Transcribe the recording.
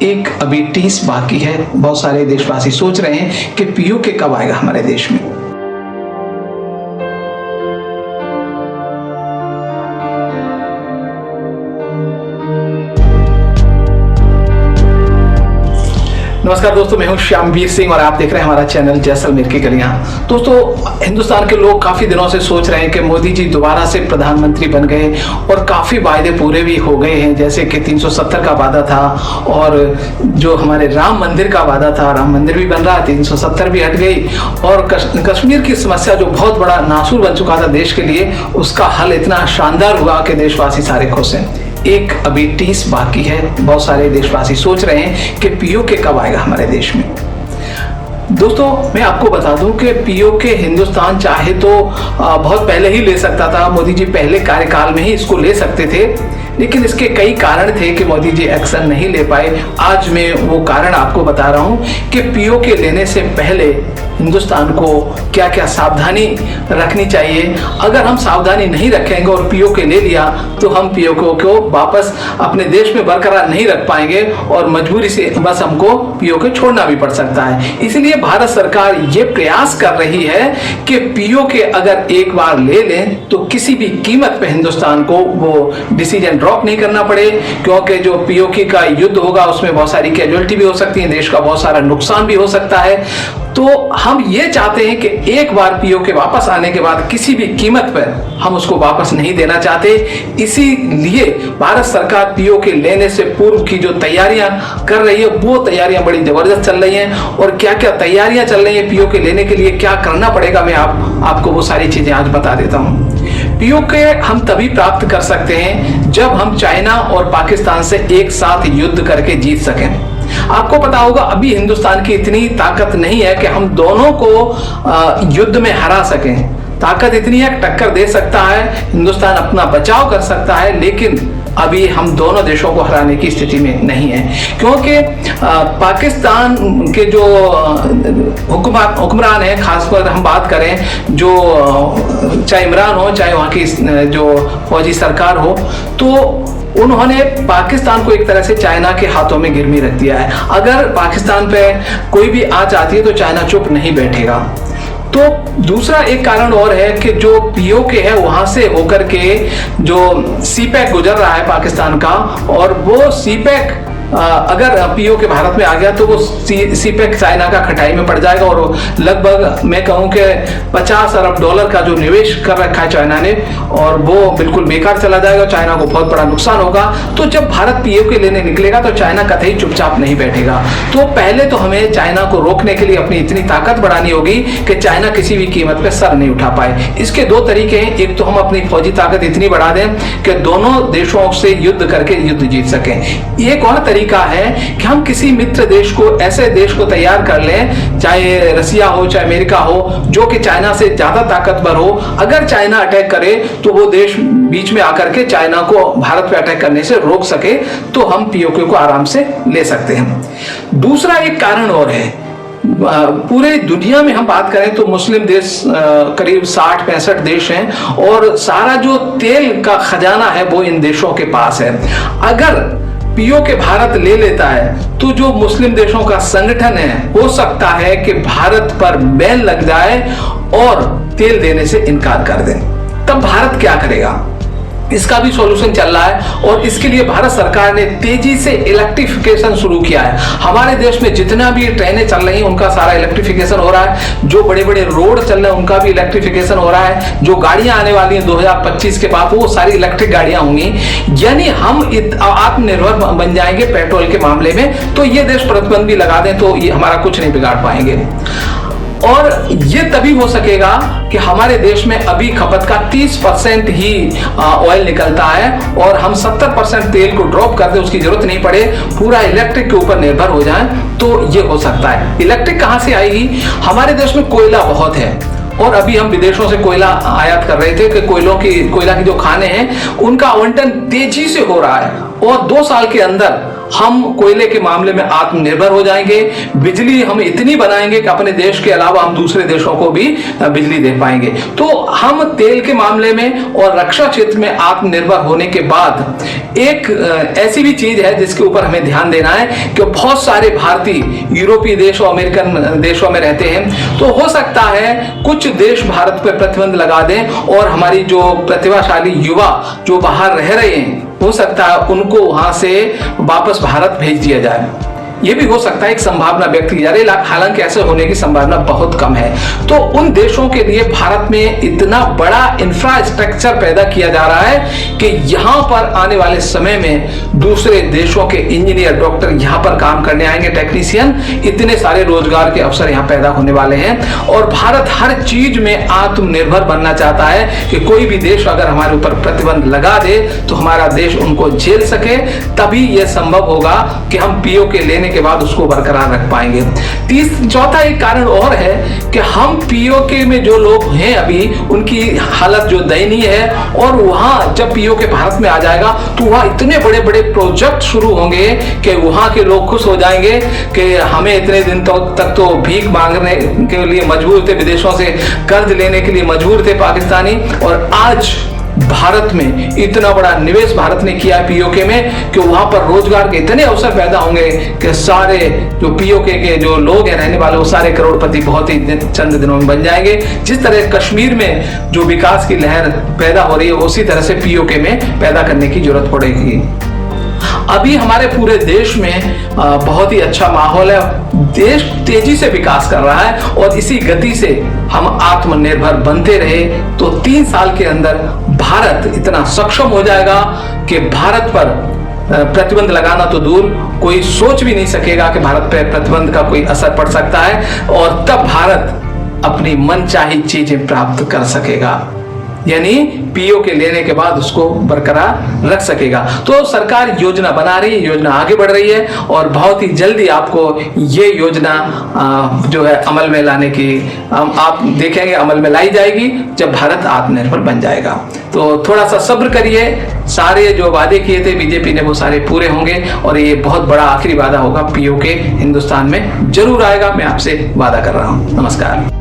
एक अभी टीस बाकी है। बहुत सारे देशवासी सोच रहे हैं कि पीओके कब आएगा हमारे देश में। नमस्कार दोस्तों, मैं हूं श्यामवीर सिंह और आप देख रहे हैं हमारा चैनल जैसलमेर की गलियां। दोस्तों, हिंदुस्तान के लोग काफी दिनों से सोच रहे हैं कि मोदी जी दोबारा से प्रधानमंत्री बन गए और काफी वायदे पूरे भी हो गए हैं, जैसे कि 370 का वादा था और जो हमारे राम मंदिर का वादा था, राम मंदिर भी बन रहा, 370 भी हट गई और कश्मीर की समस्या जो बहुत बड़ा नासूर बन चुका था देश के लिए, उसका हल इतना शानदार हुआ कि देशवासी सारे खुश हैं। एक अभी टीस बाकी है। बहुत सारे देशवासी सोच रहे हैं कि पीओके कब आएगा हमारे देश में। दोस्तों, मैं आपको बता दूं कि पीओके हिंदुस्तान चाहे तो बहुत पहले ही ले सकता था। मोदी जी पहले कार्यकाल में ही इसको ले सकते थे, लेकिन इसके कई कारण थे कि मोदी जी एक्शन नहीं ले पाए। आज मैं वो कारण आपको बता रहा हूं कि पीओके लेने से पहले हिंदुस्तान को क्या क्या सावधानी रखनी चाहिए। अगर हम सावधानी नहीं रखेंगे और पीओके ले लिया तो हम पीओके को वापस अपने देश में बरकरार नहीं रख पाएंगे और मजबूरी से बस हमको पीओके छोड़ना भी पड़ सकता है। इसलिए भारत सरकार ये प्रयास कर रही है कि पीओके अगर एक बार ले लें तो किसी भी कीमत पे हिंदुस्तान को वो डिसीजन ड्रॉप नहीं करना पड़े, क्योंकि जो पीओके का युद्ध होगा उसमें बहुत सारी कैजुअलिटी भी हो सकती है, देश का बहुत सारा नुकसान भी हो सकता है। तो हम ये चाहते हैं कि एक बार पीओके वापस आने के बाद किसी भी कीमत पर हम उसको वापस नहीं देना चाहते। इसीलिए भारत सरकार पीओके लेने से पूर्व की जो तैयारियां कर रही है वो तैयारियां बड़ी जबरदस्त चल रही हैं। और क्या क्या तैयारियां चल रही हैं पीओके लेने के लिए, क्या करना पड़ेगा, मैं आपको वो सारी चीजें आज बता देता हूं। पीओके हम तभी प्राप्त कर सकते हैं जब हम चाइना और पाकिस्तान से एक साथ युद्ध करके जीत सकें। आपको पता होगा अभी हिंदुस्तान की इतनी ताकत नहीं है कि हम दोनों को युद्ध में हरा सकें। ताकत इतनी है, टक्कर दे सकता है, हिंदुस्तान अपना बचाव कर सकता है, लेकिन अभी हम दोनों देशों को हराने की स्थिति में नहीं है, क्योंकि पाकिस्तान के जो हुक्मरान हैं, खासकर हम बात करें जो चाहे इमरान हो चाहे वहाँ की जो फौजी सरकार हो, तो उन्होंने पाकिस्तान को एक तरह से चाइना के हाथों में गिरमी रख दिया है। अगर पाकिस्तान पे कोई भी आंच आती है तो चाइना चुप नहीं बैठेगा। तो दूसरा एक कारण और है कि जो पीओके है वहां से होकर के जो सीपैक गुजर रहा है पाकिस्तान का, और वो सीपैक अगर पीओके भारत में आ गया तो वो सीपैक चाइना का खटाई में पड़ जाएगा और लगभग मैं कहूं कि 50 अरब डॉलर का जो निवेश कर रखा है चाइना ने, और वो बिल्कुल बेकार चला जाएगा, चाइना को बहुत बड़ा नुकसान होगा। तो जब भारत पीओके लेने निकलेगा तो चाइना कतई चुपचाप नहीं बैठेगा। तो पहले तो हमें चाइना को रोकने के लिए अपनी इतनी ताकत बढ़ानी होगी कि चाइना किसी भी कीमत पे सर नहीं उठा पाए। इसके दो तरीके हैं। एक तो हम अपनी फौजी ताकत इतनी बढ़ा दें कि दोनों देशों से युद्ध करके युद्ध जीत सकें। एक और तरीका है कि हम किसी मित्र देश को, ऐसे देश को तैयार कर लें, चाहे रसिया हो चाहे अमेरिका हो, जो कि चाइना से ज्यादा ताकतवर हो। अगर चाइना अटैक करे तो वो देश बीच में आकर के चाइना को भारत पे अटैक करने से रोक सके, तो हम पीओके को आराम से ले सकते हैं। दूसरा एक कारण और है, पूरे दुनिया में हम बात करें तो मुस्लिम देश करीब 60-65 देश हैं और सारा जो तेल का खजाना है वो इन देशों के पास है। अगर पीओके भारत ले लेता है तो जो मुस्लिम देशों का संगठन है, हो सकता है कि भारत पर बैन लग जाए और तेल देने से इनकार कर दें। तब भारत क्या करेगा? इसका भी सॉल्यूशन चल रहा है और इसके लिए भारत सरकार ने तेजी से इलेक्ट्रिफिकेशन शुरू किया है। हमारे देश में जितना भी ट्रेनें चल रही हैं उनका सारा इलेक्ट्रिफिकेशन हो रहा है। जो बड़े बड़े रोड चल रहे हैं उनका भी इलेक्ट्रिफिकेशन हो रहा है। जो गाड़ियां आने वाली हैं 2025 के बाद वो सारी इलेक्ट्रिक गाड़ियां होंगी। यानी हम आत्मनिर्भर बन जाएंगे पेट्रोल के मामले में। तो ये देश प्रतिबंध भी लगा दें तो ये हमारा कुछ नहीं बिगाड़ पाएंगे। और ये तभी हो सकेगा कि हमारे देश में अभी खपत का 30% ही ऑयल निकलता है और हम 70% तेल को ड्रॉप कर दें, उसकी जरूरत नहीं पड़े, पूरा इलेक्ट्रिक के ऊपर निर्भर हो जाए, तो ये हो सकता है। इलेक्ट्रिक कहां से आएगी? हमारे देश में कोयला बहुत है और अभी हम विदेशों से कोयला आयात कर रहे थे कि कोयला की जो खाने हैं उनका आवंटन तेजी से हो रहा है और 2 साल के अंदर हम कोयले के मामले में आत्मनिर्भर हो जाएंगे। बिजली हम इतनी बनाएंगे कि अपने देश के अलावा हम दूसरे देशों को भी बिजली दे पाएंगे। तो हम तेल के मामले में और रक्षा क्षेत्र में आत्मनिर्भर होने के बाद एक ऐसी भी चीज है जिसके ऊपर हमें ध्यान देना है कि बहुत सारे भारतीय यूरोपीय देश और अमेरिकन देशों में रहते हैं, तो हो सकता है कुछ देश भारत पर प्रतिबंध लगा दें और हमारी जो प्रतिभाशाली युवा जो बाहर रह रहे हैं, हो सकता है उनको वहां से वापस भारत भेज दिया जाए। ये भी हो सकता है, एक संभावना व्यक्त की जा रही है, हालांकि ऐसे होने की संभावना बहुत कम है। तो उन देशों के लिए भारत में इतना बड़ा इंफ्रास्ट्रक्चर पैदा किया जा रहा है कि यहां पर आने वाले समय में दूसरे देशों के इंजीनियर, डॉक्टर यहां पर काम करने आएंगे, टेक्नीशियन, इतने सारे रोजगार के अवसर यहां पैदा होने वाले हैं। और भारत हर चीज में आत्मनिर्भर बनना चाहता है कि कोई भी देश अगर हमारे ऊपर प्रतिबंध लगा दे तो हमारा देश उनको झेल सके, तभी यह संभव होगा कि हम पीओके लेने के बाद उसको बरकरार रख पाएंगे। चौथा एक कारण और है कि हम पीओके में जो लोग हैं अभी, उनकी हालत जो दयनीय है, और वहां जब पीओके भारत में आ जाएगा तो वहां इतने बड़े बड़े प्रोजेक्ट शुरू होंगे कि वहां के लोग खुश हो जाएंगे कि हमें इतने दिन तक तो भीख मांगने के लिए मजबूर थे, विदेशों से कर्ज लेने के लिए मजबूर थे पाकिस्तानी, और आज भारत में इतना बड़ा निवेश भारत ने किया पीओके में कि वहां पर रोजगार के इतने अवसर पैदा होंगे कि सारे जो पीओके के जो लोग हैं रहने वाले, वो सारे करोड़पति बहुत ही चंद दिनों में बन जाएंगे। जिस तरह कश्मीर में जो विकास की लहर पैदा हो रही है, उसी तरह से पीओके में पैदा करने की जरूरत पड़ेगी। अभी हमारे पूरे देश में बहुत ही अच्छा माहौल है, देश तेजी से विकास कर रहा है, और इसी गति से हम आत्मनिर्भर बनते रहे तो 3 साल के अंदर भारत इतना सक्षम हो जाएगा कि भारत पर प्रतिबंध लगाना तो दूर, कोई सोच भी नहीं सकेगा कि भारत पर प्रतिबंध का कोई असर पड़ सकता है, और तब भारत अपनी मनचाही चीजें प्राप्त कर सकेगा, यानी पीओके लेने के बाद उसको बरकरार रख सकेगा। तो सरकार योजना बना रही है, योजना आगे बढ़ रही है, और बहुत ही जल्दी आपको ये योजना जो है अमल में लाने की आप देखेंगे, अमल में लाई जाएगी जब भारत आत्मनिर्भर बन जाएगा। तो थोड़ा सा सब्र करिए, सारे जो वादे किए थे बीजेपी ने वो सारे पूरे होंगे, और ये बहुत बड़ा आखिरी वादा होगा, पीओके हिंदुस्तान में जरूर आएगा, मैं आपसे वादा कर रहा हूँ। नमस्कार।